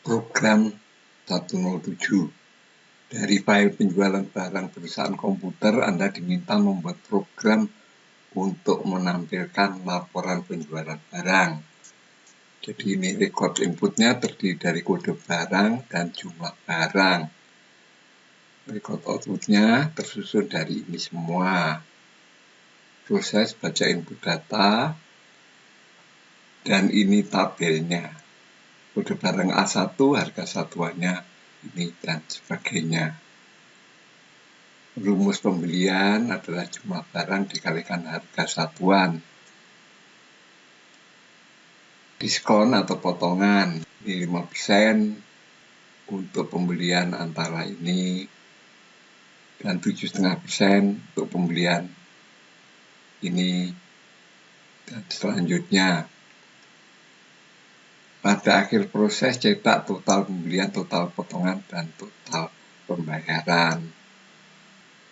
Program 107. Dari file penjualan barang perusahaan komputer, Anda diminta membuat program untuk menampilkan laporan penjualan barang. Jadi ini record inputnya terdiri dari kode barang dan jumlah barang. Record outputnya tersusun dari ini semua. Proses baca input data, dan ini tabelnya. Kode barang A1, harga satuannya ini, dan sebagainya. Rumus pembelian adalah jumlah barang dikalikan harga satuan. Diskon atau potongan ini 5% untuk pembelian antara ini, dan 7,5% untuk pembelian ini, dan selanjutnya. Pada akhir proses cetak total pembelian, total potongan, dan total pembayaran.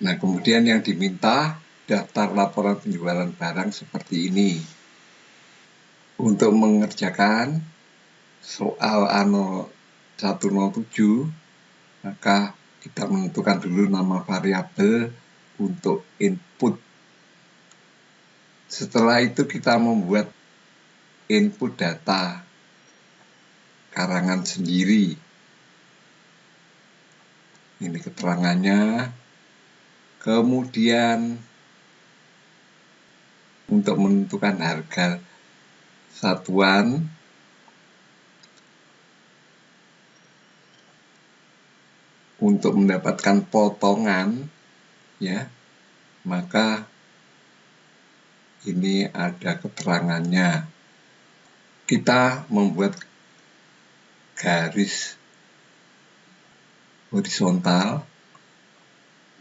Nah, kemudian yang diminta daftar laporan penjualan barang seperti ini. Untuk mengerjakan soal A107, maka kita menentukan dulu nama variabel untuk input. Setelah itu kita membuat input data karangan sendiri. Ini keterangannya. Kemudian untuk menentukan harga satuan, untuk mendapatkan potongan, ya, maka ini ada keterangannya. Kita membuat garis horizontal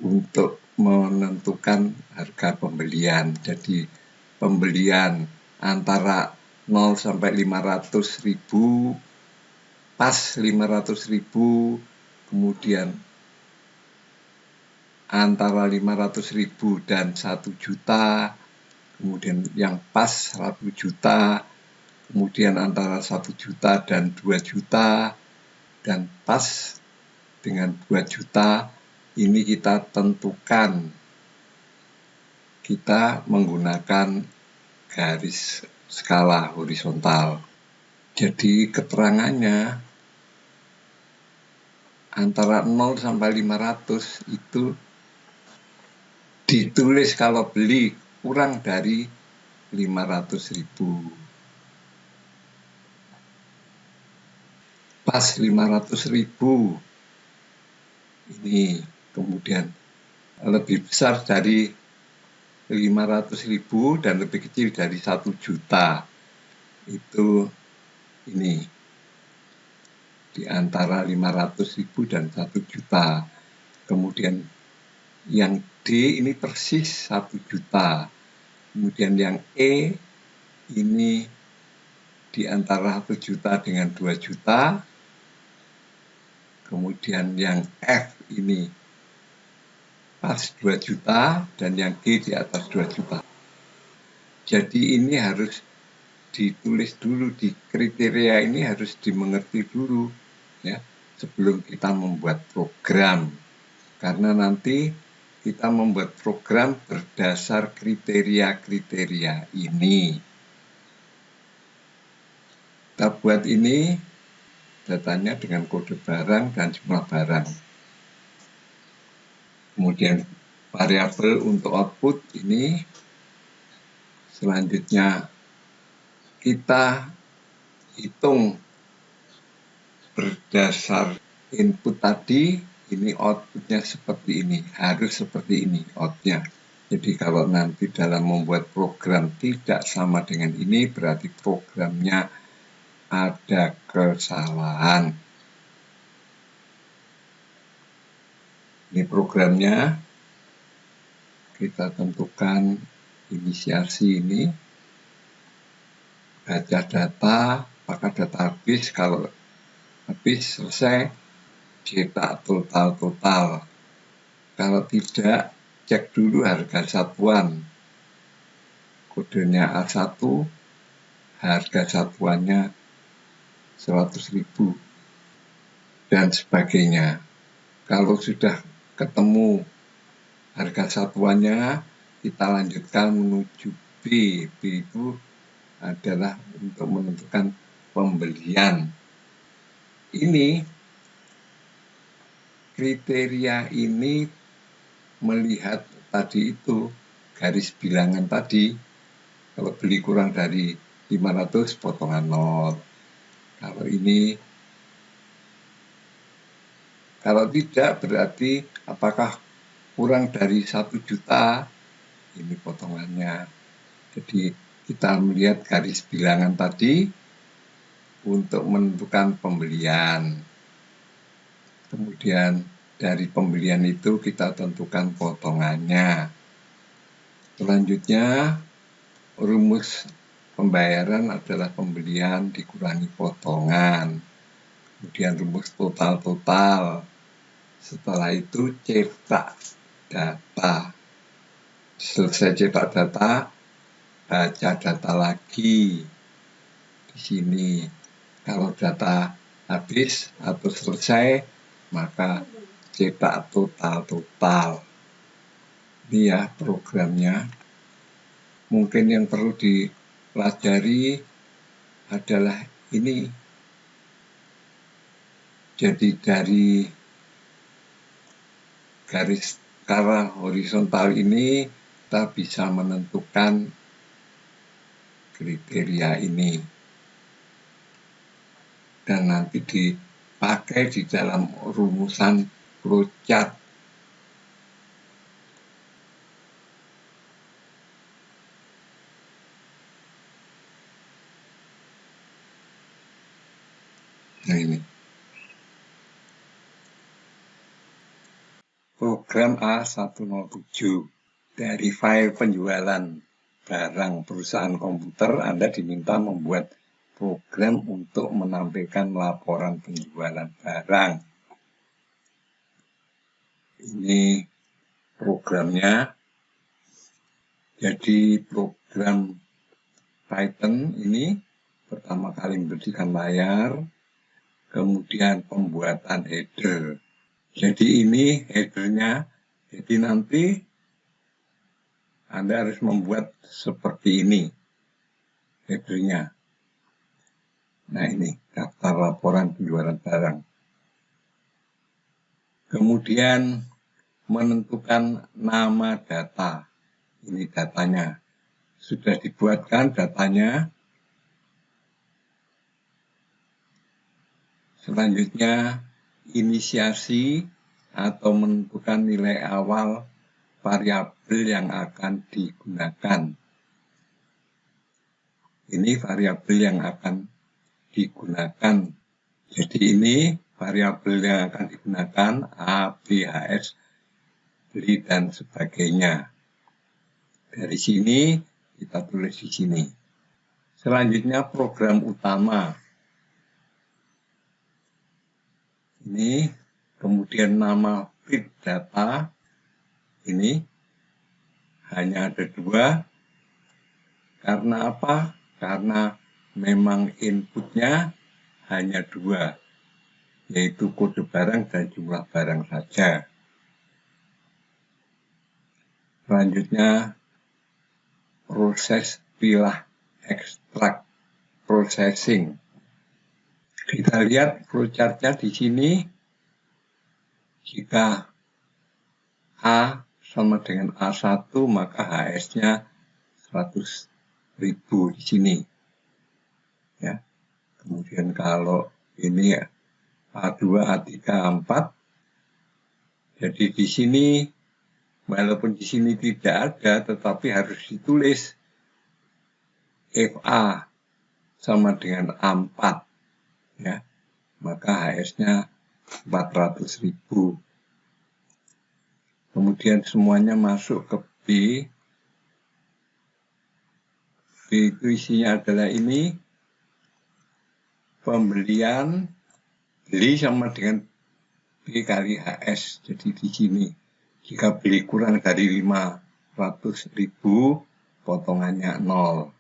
untuk menentukan harga pembelian. Jadi pembelian antara 0 sampai 500.000, pas 500.000, kemudian antara 500.000 dan 1 juta, kemudian yang pas 1 juta, kemudian antara 1 juta dan 2 juta, dan pas dengan 2 juta, ini kita tentukan. Kita menggunakan garis skala horizontal. Jadi keterangannya antara 0 sampai 500 itu ditulis kalau beli kurang dari 500.000. Pas 500.000 ini, kemudian lebih besar dari 500.000 dan lebih kecil dari 1 juta. Itu ini di antara 500.000 dan 1 juta. Kemudian yang D ini persis 1 juta. Kemudian yang E ini di antara 1 juta dengan 2 juta. Kemudian yang F ini pas 2 juta, dan yang G di atas 2 juta. Jadi ini harus ditulis dulu, di kriteria ini harus dimengerti dulu, ya, sebelum kita membuat program. Karena nanti kita membuat program berdasar kriteria-kriteria ini. Kita buat ini datanya dengan kode barang dan jumlah barang. Kemudian variabel untuk output ini. Selanjutnya kita hitung berdasar input tadi, ini outputnya seperti ini, harus seperti ini outnya. Jadi kalau nanti dalam membuat program tidak sama dengan ini, berarti programnya ada kesalahan. Ini programnya, kita tentukan inisiasi ini, baca data, apakah data habis, kalau habis selesai, cetak total. Kalau tidak, cek dulu harga satuan. Kodenya A1, harga satuannya 100.000. dan sebagainya. Kalau sudah ketemu harga satuannya, kita lanjutkan menuju B. B itu adalah untuk menentukan pembelian. Ini kriteria ini melihat tadi itu garis bilangan tadi. Kalau beli kurang dari 500 potongan 0. Kalau tidak berarti apakah kurang dari 1 juta, ini potongannya. Jadi kita melihat garis bilangan tadi untuk menentukan pembelian. Kemudian dari pembelian itu kita tentukan potongannya. Selanjutnya rumus pembayaran adalah pembelian dikurangi potongan. Kemudian rumus total. Setelah itu cetak data. Selesai cetak data, baca data lagi di sini. Kalau data habis atau selesai, maka cetak total. Ini ya programnya. Mungkin yang perlu dipelajari adalah ini. Jadi dari garis skala horizontal ini kita bisa menentukan kriteria ini dan nanti dipakai di dalam rumusan flowchart. Nah ini program A107. Dari file penjualan barang perusahaan komputer, Anda diminta membuat program untuk menampilkan laporan penjualan barang. Ini programnya. Jadi program Python ini pertama kali memberikan layar, kemudian pembuatan header. Jadi ini headernya. Jadi nanti Anda harus membuat seperti ini headernya. Nah ini daftar laporan penjualan barang. Kemudian menentukan nama data. Ini datanya. Sudah dibuatkan datanya. Selanjutnya inisiasi atau menentukan nilai awal variabel yang akan digunakan. Ini variabel yang akan digunakan. Jadi ini variabel yang akan digunakan A, B, HS, beli dan sebagainya. Dari sini kita tulis di sini. Selanjutnya program utama. Ini kemudian nama feed data. Ini hanya ada 2. Karena apa? Karena memang inputnya hanya 2, yaitu kode barang dan jumlah barang saja. Selanjutnya proses pilah ekstrak processing. Kita lihat flowchart-nya di sini. Jika A sama dengan A1, maka HS-nya 100.000 di sini. Ya. Kemudian kalau ini A2, A3, A4. Jadi di sini, walaupun di sini tidak ada, tetapi harus ditulis if A sama dengan A4. Ya. Maka HS-nya 400.000. Kemudian semuanya masuk ke B. B itu isinya adalah ini. Pembelian, beli sama dengan B kali HS. Jadi di sini. Jika beli kurang dari 500.000, potongannya 0.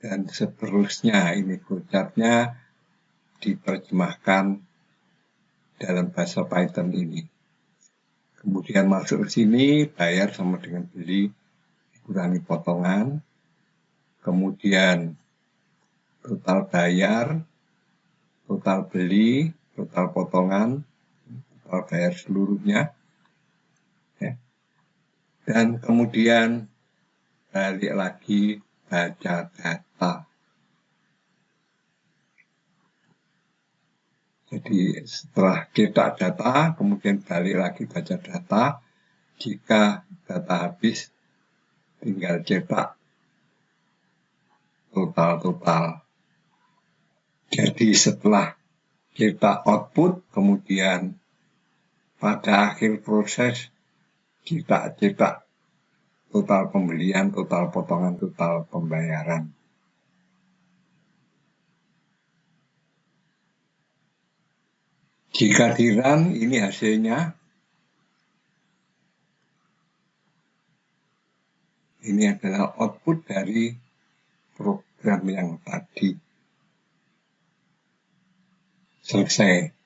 Dan seterusnya. Ini flowchart-nya diterjemahkan dalam bahasa Python ini. Kemudian masuk ke sini, bayar sama dengan beli, dikurangi potongan. Kemudian total bayar, total beli, total potongan, total bayar seluruhnya. Ya. Dan kemudian balik lagi baca data. Jadi setelah cetak data, kemudian balik lagi baca data. Jika data habis, tinggal cetak total. Jadi setelah kita output, kemudian pada akhir proses kita cetak total pembelian, total potongan, total pembayaran. Jika di-run, ini hasilnya. Ini adalah output dari program yang tadi. Selesai.